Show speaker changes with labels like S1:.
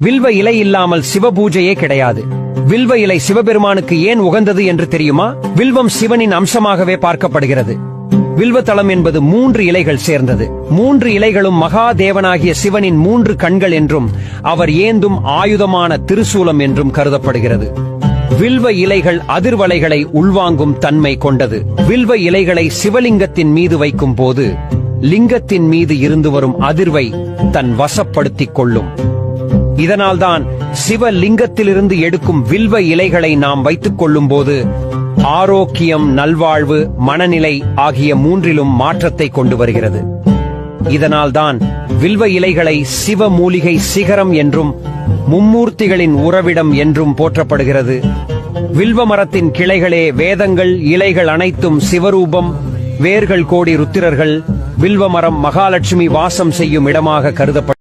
S1: வில்வ இலை இல்லாமல் சிவபூஜையே கிடையாது. வில்வ இலை சிவபெருமானுக்கு ஏன் உகந்தது என்று தெரியுமா? வில்வம் சிவனின் அம்சமாகவே பார்க்கப்படுகிறது. வில்வத்தளம் என்பது 3 இலைகள் சேர்ந்தது. 3 இலைகளும் மகாதேவனாகிய சிவனின் 3 கண்கள் என்றும் அவர் ஏந்தும் ஆயுதமான திருசூலம் என்றும் கருதப்படுகிறது. வில்வ இலைகள் அதிர்வலைகளை உள்வாங்கும் தன்மை கொண்டது. வில்வ இலைகளை சிவலிங்கத்தின் மீது வைக்கும் போது லிங்கத்தின் மீது இருந்து வரும் அதிர்வை தன் வசப்படுத்திக் கொள்ளும். இதனால்தான் சிவலிங்கத்திலிருந்து எடுக்கும் வில்வ இலைகளை நாம் வைத்துக் கொள்ளும் போது ஆரோக்கியம், நல்வாழ்வு, மனநிலை ஆகிய 3லும் மாற்றத்தை கொண்டு வருகிறது. இதனால்தான் வில்வ இலைகளை சிவ மூலிகை சிகரம் என்றும் மும்மூர்த்திகளின் உறவிடம் என்றும் போற்றப்படுகிறது. வில்வ மரத்தின் கிளைகளே வேதங்கள், இலைகள் அனைத்தும் சிவரூபம், வேர்கள் கோடி ருத்திரர்கள். வில்வ மரம் மகாலட்சுமி வாசம் செய்யும் இடமாக கருதப்படும்.